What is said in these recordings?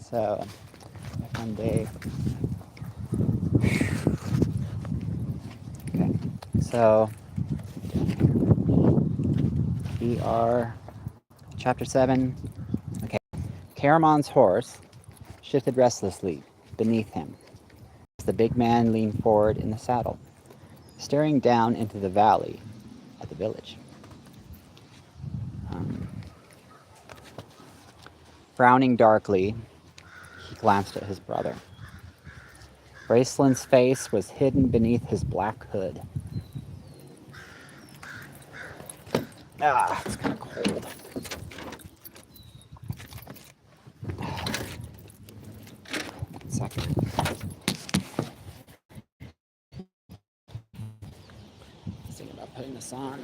So, one day. Okay, so we are chapter 7. Okay, Caramon's horse shifted restlessly beneath him as the big man leaned forward in the saddle, staring down into the valley at the village. Frowning darkly, he glanced at his brother. Bracelin's face was hidden beneath his black hood. It's kind of cold. One second. I was thinking about putting this on.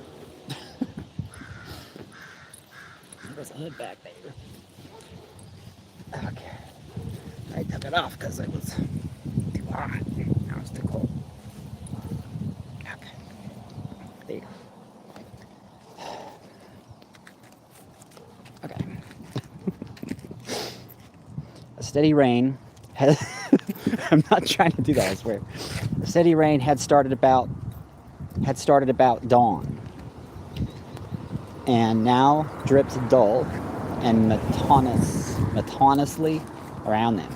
There's a hood back there. Okay. I took it off because it was too hot. Now it's too cold. Okay. There you go. Okay. A steady rain had I'm not trying to do that, I swear. A steady rain had started about dawn, and now dripped dull and monotonously around them.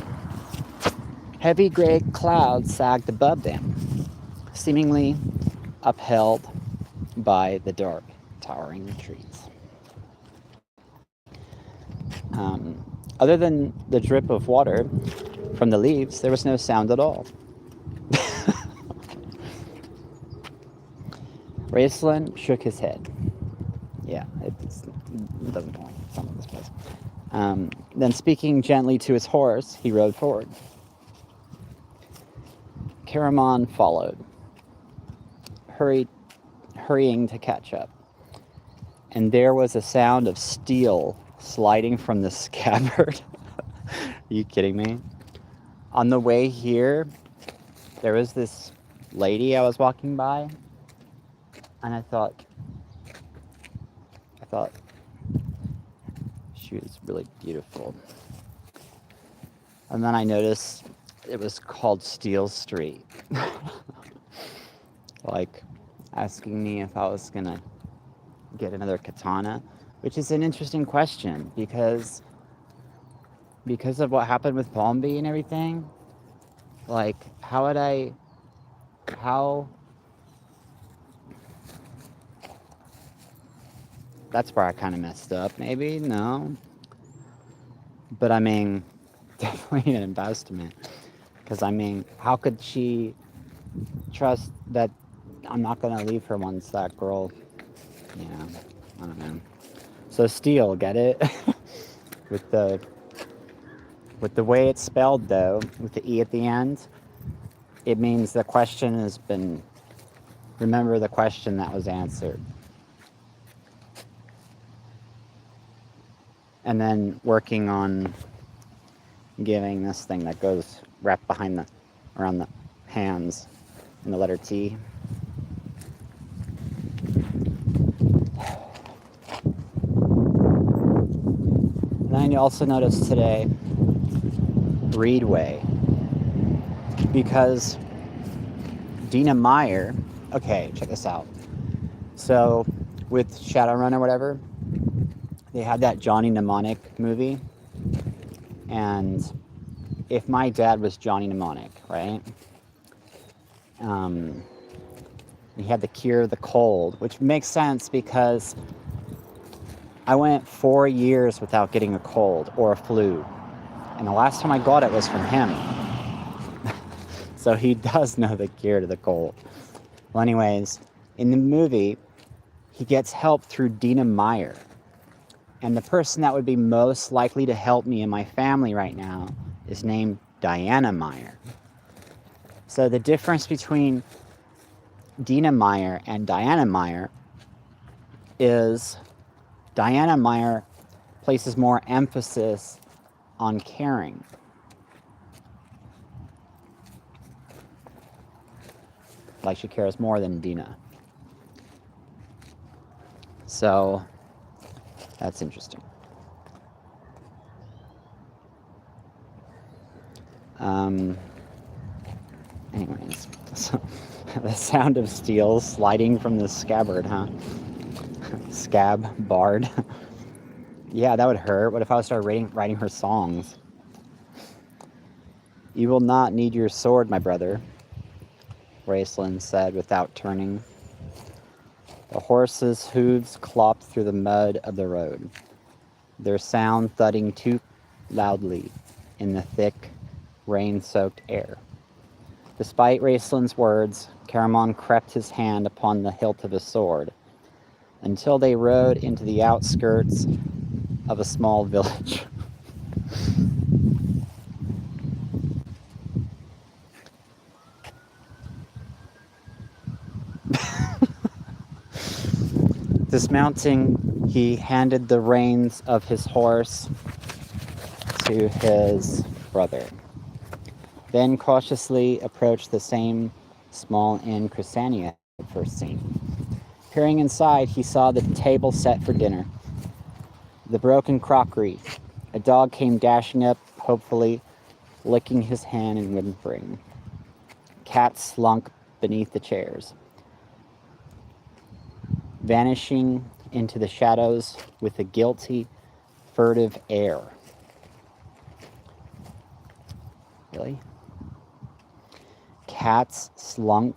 Heavy gray clouds sagged above them, seemingly upheld by the dark, towering trees. Other than the drip of water from the leaves, there was no sound at all. Raceland shook his head. Yeah, it doesn't belong. It's not this place. Then, speaking gently to his horse, he rode forward. Caramon followed, hurrying to catch up. And there was a sound of steel sliding from the scabbard. Are you kidding me? On the way here, there was this lady I was walking by, and I thought she was really beautiful. And then I noticed it was called Steel Street. Like, asking me if I was gonna get another katana, which is an interesting question because of what happened with Palmby and everything. Like, that's where I kind of messed up, maybe? No. But I mean, definitely an embarrassment. Because I mean, how could she trust that I'm not going to leave her once that girl, I don't know. So steel, get it? with the way it's spelled, though, with the E at the end, it means the question has been, remember the question that was answered. And then working on giving this thing that goes wrapped around the hands in the letter T. And then you also notice today Reedway, because Dina Meyer, okay, check this out. So with Shadowrun or whatever, they had that Johnny Mnemonic movie, and if my dad was Johnny Mnemonic, right? He had the cure of the cold, which makes sense because I went 4 years without getting a cold or a flu, and the last time I got it was from him. So he does know the cure to the cold. Well, anyways, in the movie, he gets help through Dina Meyer. And the person that would be most likely to help me and my family right now is named Diana Meyer. So the difference between Dina Meyer and Diana Meyer is Diana Meyer places more emphasis on caring. Like she cares more than Dina. So that's interesting. Anyways, so the sound of steel sliding from the scabbard, huh? Bard. Yeah, that would hurt. What if I started writing her songs? You will not need your sword, my brother, Raceland said without turning. The horse's hooves clopped through the mud of the road, their sound thudding too loudly in the thick, rain-soaked air. Despite Raceland's words, Caramon crept his hand upon the hilt of his sword until they rode into the outskirts of a small village. Dismounting, he handed the reins of his horse to his brother, then cautiously approached the same small inn Chrysania had first seen. Peering inside, he saw the table set for dinner, the broken crockery. A dog came dashing up, hopefully, licking his hand and whimpering. Cats slunk beneath the chairs, vanishing into the shadows with a guilty, furtive air. Really? Cats slunk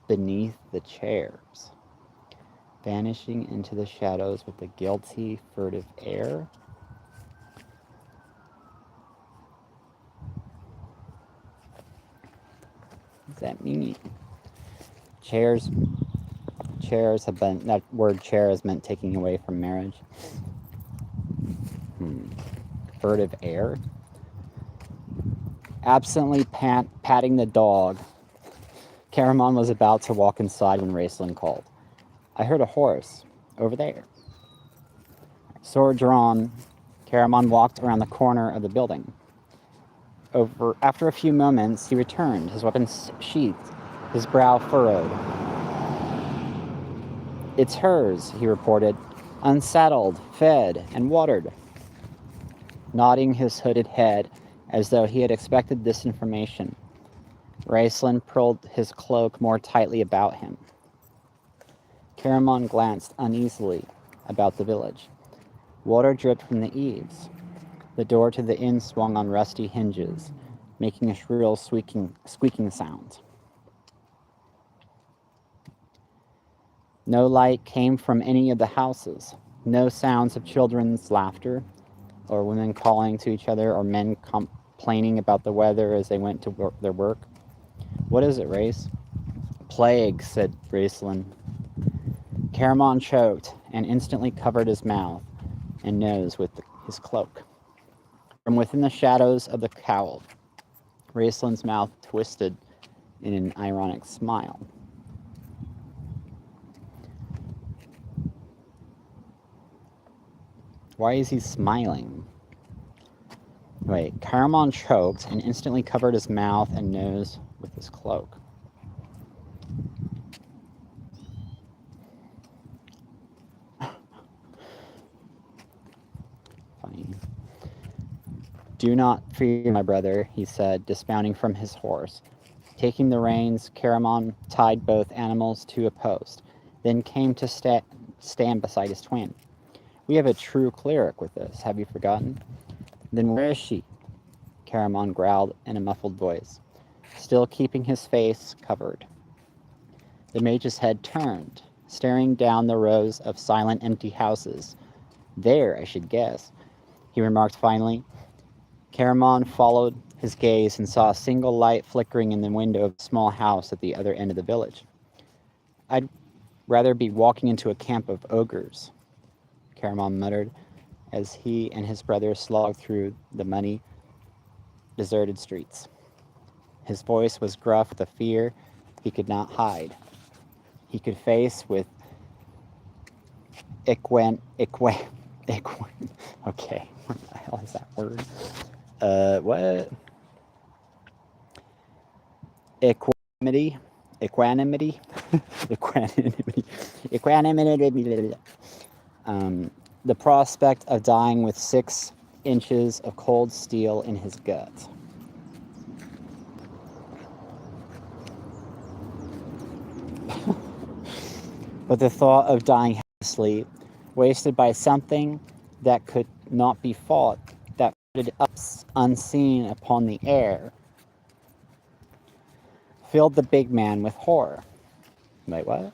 beneath the chairs, vanishing into the shadows with a guilty, furtive air. What does that mean? Chairs have been, that word chair is meant taking away from marriage. Furtive air. Absently patting the dog, Caramon was about to walk inside when Raceland called. I heard a horse over there. Sword drawn, Caramon walked around the corner of the building. After a few moments, he returned, his weapon sheathed, his brow furrowed. It's hers, he reported, unsaddled, fed, and watered. Nodding his hooded head as though he had expected this information, Raceland pulled his cloak more tightly about him. Caramon glanced uneasily about the village. Water dripped from the eaves. The door to the inn swung on rusty hinges, making a shrill squeaking sound. No light came from any of the houses. No sounds of children's laughter, or women calling to each other, or men complaining about the weather as they went to their work. What is it, Race? Plague, said Raceland. Caramon choked and instantly covered his mouth and nose with his cloak. From within the shadows of the cowl, Raceland's mouth twisted in an ironic smile. Why is he smiling? Wait, Caramon choked and instantly covered his mouth and nose with his cloak. Funny. Do not fear, my brother, he said, dismounting from his horse. Taking the reins, Caramon tied both animals to a post, then came to stand beside his twin. We have a true cleric with us, have you forgotten? Then where is she? Caramon growled in a muffled voice, still keeping his face covered. The mage's head turned, staring down the rows of silent, empty houses. There, I should guess, he remarked finally. Caramon followed his gaze and saw a single light flickering in the window of a small house at the other end of the village. I'd rather be walking into a camp of ogres, Caramon muttered, as he and his brother slogged through the muddy, deserted streets. His voice was gruff with a fear he could not hide. He could face with okay, what the hell is that word? What? Equanimity. The prospect of dying with 6 inches of cold steel in his gut. But the thought of dying helplessly, wasted by something that could not be fought, that floated up unseen upon the air, filled the big man with horror. Wait, what?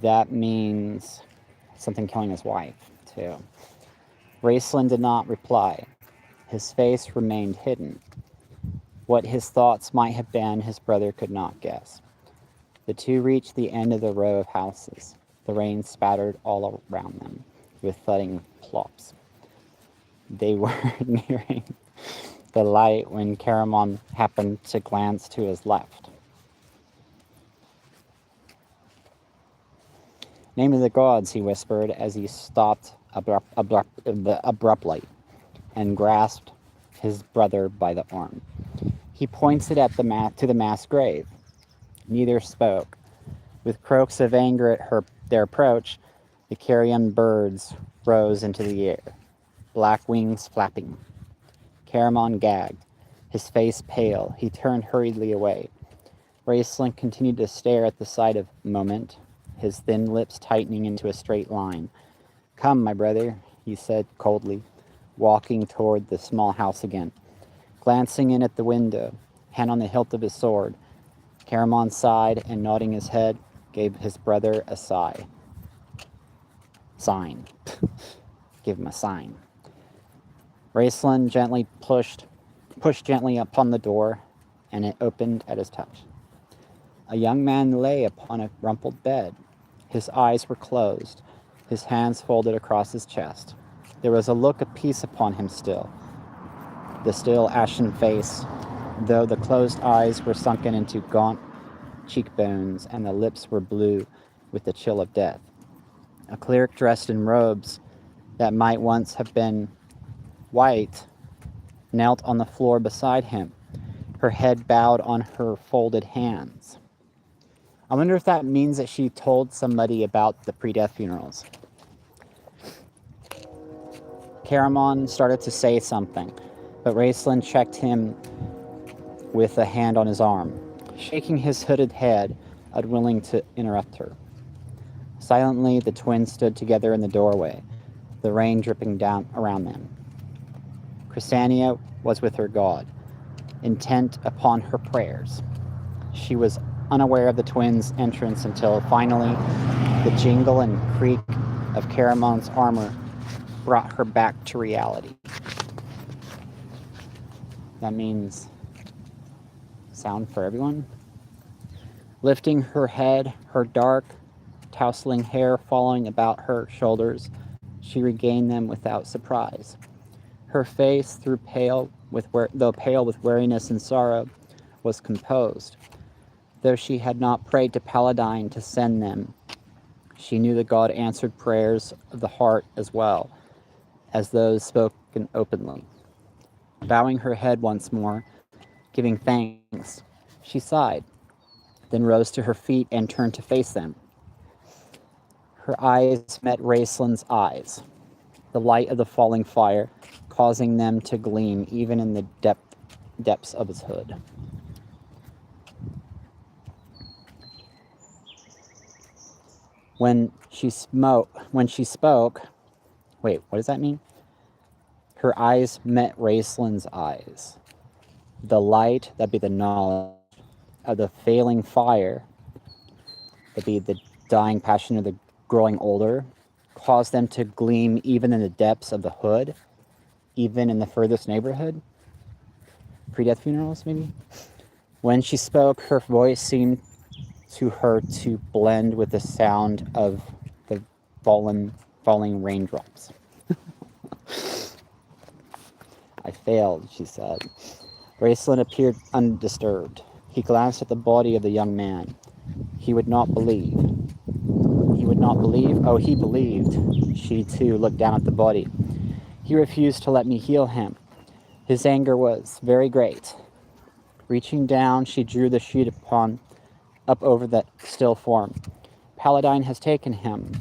That means something killing his wife, too. Raceland did not reply. His face remained hidden. What his thoughts might have been, his brother could not guess. The two reached the end of the row of houses. The rain spattered all around them with thudding plops. They were nearing the light when Caramon happened to glance to his left. Name of the gods, he whispered as he stopped abruptly and grasped his brother by the arm. He pointed at to the mass grave. Neither spoke. With croaks of anger at their approach, the carrion birds rose into the air, black wings flapping. Caramon gagged, his face pale. He turned hurriedly away. Raceland continued to stare at the sight a moment, his thin lips tightening into a straight line. Come, my brother, he said coldly, walking toward the small house again. Glancing in at the window, hand on the hilt of his sword, Caramon sighed and, nodding his head, gave his brother a sign. Give him a sign. Raceland gently pushed gently upon the door, and it opened at his touch. A young man lay upon a rumpled bed. His eyes were closed, his hands folded across his chest. There was a look of peace upon him still. The still ashen face, though the closed eyes were sunken into gaunt cheekbones and the lips were blue with the chill of death. A cleric dressed in robes that might once have been white knelt on the floor beside him, her head bowed on her folded hands. I wonder if that means that she told somebody about the pre-death funerals. Caramon started to say something, but Raceland checked him with a hand on his arm, shaking his hooded head, unwilling to interrupt her. Silently, the twins stood together in the doorway, the rain dripping down around them. Cristania was with her god, intent upon her prayers. She was unaware of the twins' entrance until finally the jingle and creak of Caramon's armor brought her back to reality. That means sound for everyone. Lifting her head, her dark, tousling hair falling about her shoulders, she regained them without surprise. Her face, though pale with weariness and sorrow, was composed. Though she had not prayed to Paladine to send them, she knew that God answered prayers of the heart as well as those spoken openly. Bowing her head once more, giving thanks, she sighed, then rose to her feet and turned to face them. Her eyes met Raceland's eyes, the light of the falling fire causing them to gleam even in the depths of his hood. When she spoke, wait, what does that mean? Her eyes met Raceland's eyes. The light, that'd be the knowledge of the failing fire, that'd be the dying passion of the growing older, caused them to gleam even in the depths of the hood, even in the furthest neighborhood. Pre-death funerals, maybe? When she spoke, her voice seemed to her to blend with the sound of the falling raindrops. I failed, she said. Raceland appeared undisturbed. He glanced at the body of the young man. He would not believe. He would not believe? Oh, he believed. She, too, looked down at the body. He refused to let me heal him. His anger was very great. Reaching down, she drew the sheet up over that still form. Paladine has taken him.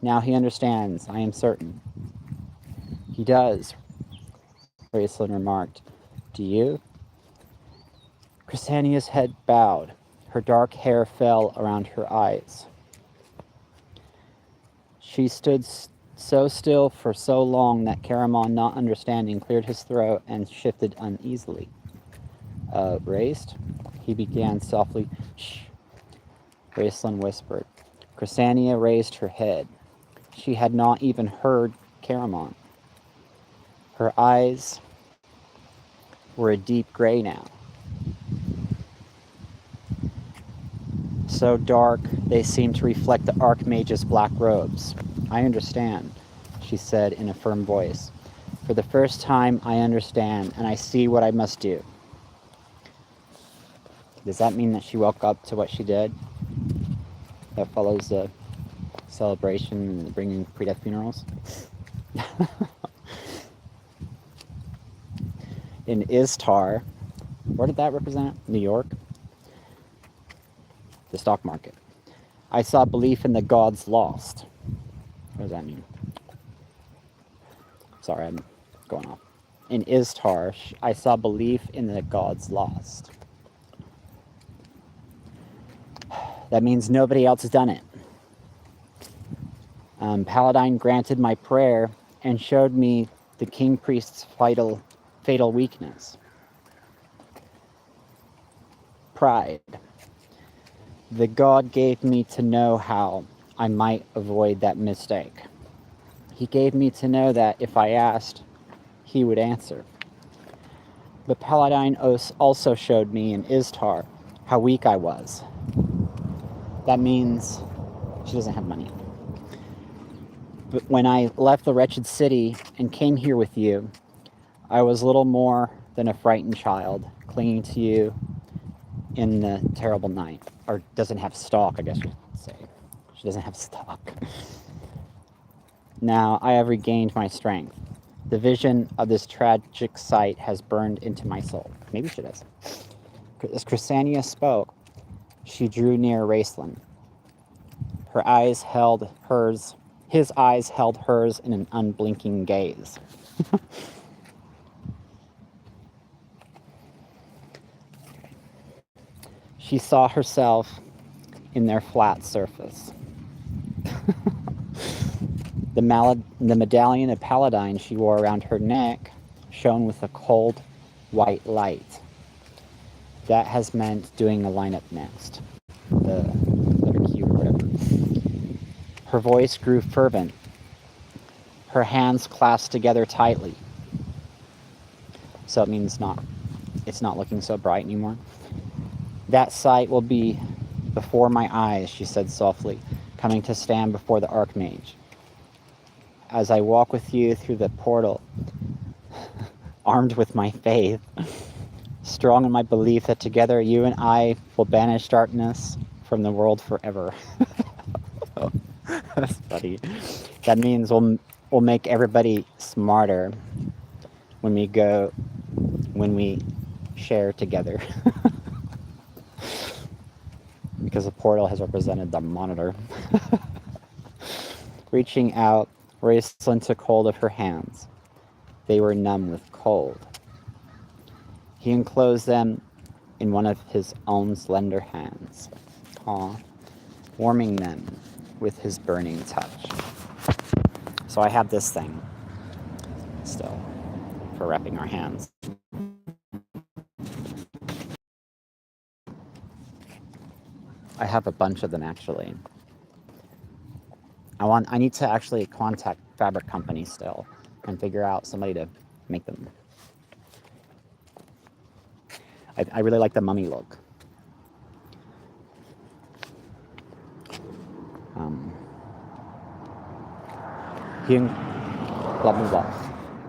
Now he understands, I am certain. He does, Raceland remarked. Do you? Ksenia's head bowed. Her dark hair fell around her eyes. She stood so still for so long that Caramon, not understanding, cleared his throat and shifted uneasily. Raised? He began softly. Shh. Raceland whispered. Ksenia raised her head. She had not even heard Caramon. Her eyes were a deep gray now. So dark, they seemed to reflect the Archmage's black robes. I understand, she said in a firm voice. For the first time, I understand, and I see what I must do. Does that mean that she woke up to what she did? That follows the celebration and bringing pre-death funerals? In Istar, where did that represent? New York? The stock market. I saw belief in the gods lost. What does that mean? Sorry, I'm going off. In Istar, I saw belief in the gods lost. That means nobody else has done it. Paladine granted my prayer and showed me the king priest's fatal weakness. Pride. The god gave me to know how I might avoid that mistake. He gave me to know that if I asked, he would answer. But Paladine also showed me in Istar how weak I was. That means she doesn't have money. But when I left the wretched city and came here with you, I was little more than a frightened child, clinging to you in the terrible night. Or doesn't have stock, I guess you could say. She doesn't have stock. Now I have regained my strength. The vision of this tragic sight has burned into my soul. Maybe she does. As Ksenia spoke, she drew near Raceland. Her eyes held hers. His eyes held hers in an unblinking gaze. She saw herself in their flat surface. The medallion of Paladine she wore around her neck shone with a cold, white light. That has meant doing a lineup next. The letter Q or whatever. Her voice grew fervent. Her hands clasped together tightly. So it means it's not looking so bright anymore. That sight will be before my eyes, she said softly, coming to stand before the Archmage. As I walk with you through the portal, armed with my faith, strong in my belief that together you and I will banish darkness from the world forever. That's funny. That means we'll make everybody smarter when we share together. Because the portal has represented the monitor. Reaching out, Raceland took hold of her hands. They were numb with cold. He enclosed them in one of his own slender hands, warming them with his burning touch. So I have this thing still for wrapping our hands. I have a bunch of them actually. I need to actually contact fabric companies still and figure out somebody to make them. I really like the mummy look. Blah, blah, blah.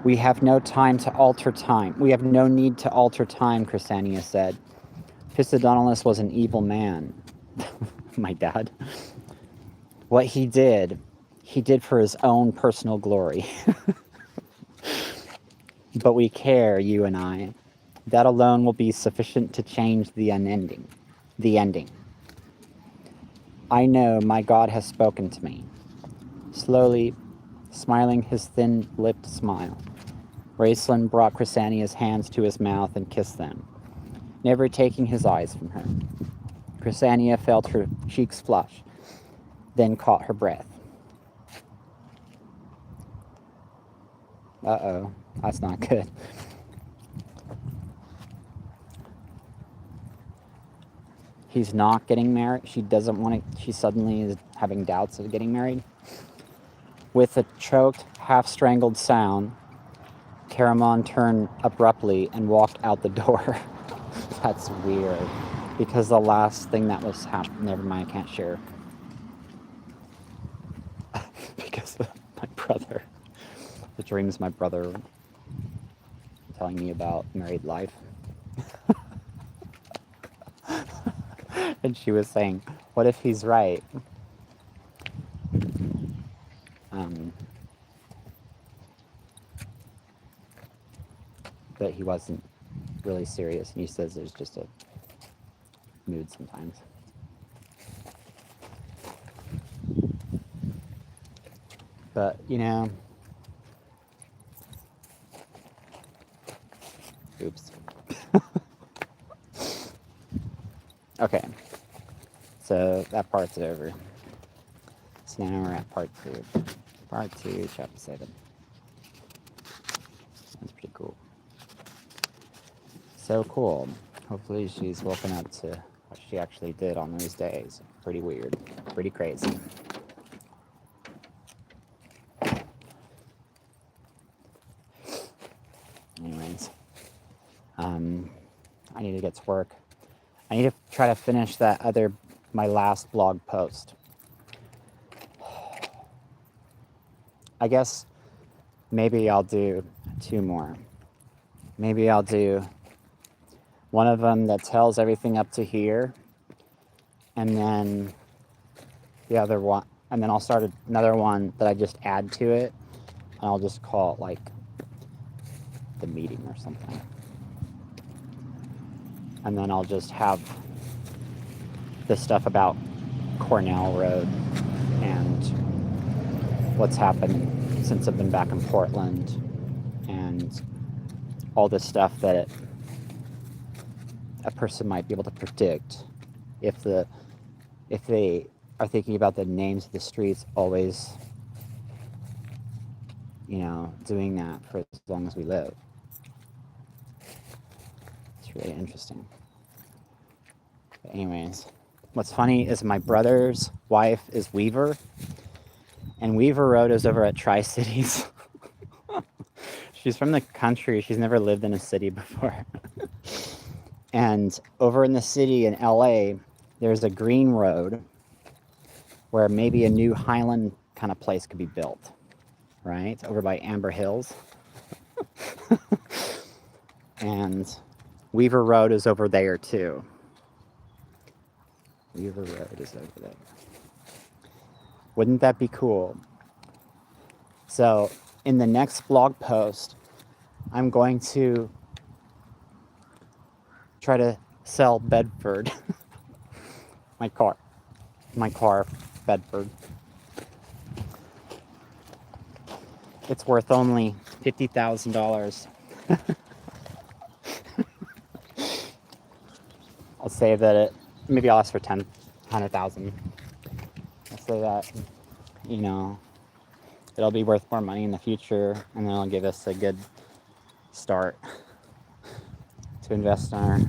We have no time to alter time. We have no need to alter time, Ksenia said. Pisodonolus was an evil man. My dad. What he did for his own personal glory. But we care, you and I. That alone will be sufficient to change the ending. I know my God has spoken to me. Slowly, smiling his thin-lipped smile. Raceland brought Chrysania's hands to his mouth and kissed them, never taking his eyes from her. Chrysania felt her cheeks flush, then caught her breath. Uh-oh, that's not good. He's not getting married. She doesn't want to. She suddenly is having doubts of getting married. With a choked, half-strangled sound, Caramon turned abruptly and walked out the door. That's weird. Because the last thing that was happening... Never mind, I can't share. Because of my brother. The dreams my brother telling me about married life. And she was saying, what if he's right? That he wasn't really serious, and he says there's just a mood sometimes. But, you know, oops. Okay, so that part's over. So now we're at part 2. Part 2, chapter 7. That's pretty cool. So cool. Hopefully she's woken up to what she actually did on those days. Pretty weird. Pretty crazy. Anyways. I need to get to work. I need to try to finish my last blog post. I guess maybe I'll do 2 more. Maybe I'll do one of them that tells everything up to here, and then the other one, and then I'll start another one that I just add to it, and I'll just call it like the meeting or something. And then I'll just have the stuff about Cornell Road and what's happened since I've been back in Portland, and all the stuff that a person might be able to predict if they are thinking about the names of the streets, always, you know, doing that for as long as we live. It's really interesting. But anyways, what's funny is my brother's wife is Weaver, and Weaver Road is over at Tri-Cities. She's from the country. She's never lived in a city before. And over in the city in LA, there's a green road where maybe a new Highland kind of place could be built, right? Over by Amber Hills. And Weaver Road is over there too. Weaver Road is over there. Wouldn't that be cool? So in the next blog post, I'm going to try to sell Bedford. my car, Bedford. It's worth only $50,000. I'll say that maybe I'll ask for 100,000. I'll say that, you know, it'll be worth more money in the future, and then it'll give us a good start to invest in our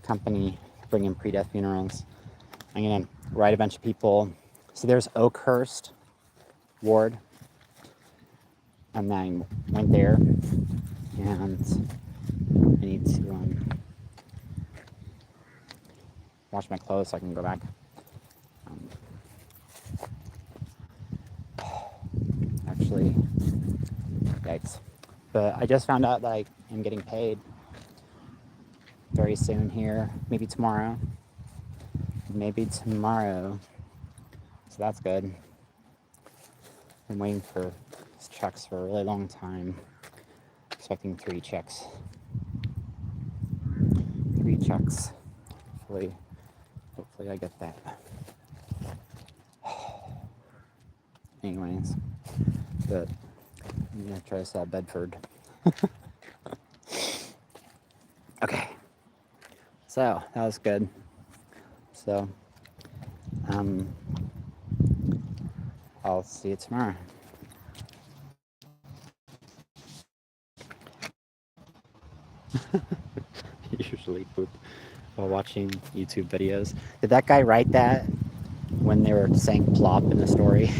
company, bring in pre-death funerals. I'm gonna write a bunch of people. So there's Oakhurst Ward, and then I went there, and I need to wash my clothes so I can go back. Actually, yikes. But I just found out that I am getting paid very soon here. Maybe tomorrow. So that's good. Been waiting for these checks for a really long time. Expecting 3 checks. 3 checks. Hopefully I get that. Anyways, but I'm gonna try to sell Bedford. Okay. So that was good. So I'll see you tomorrow. Usually poop while watching YouTube videos. Did that guy write that when they were saying plop in the story?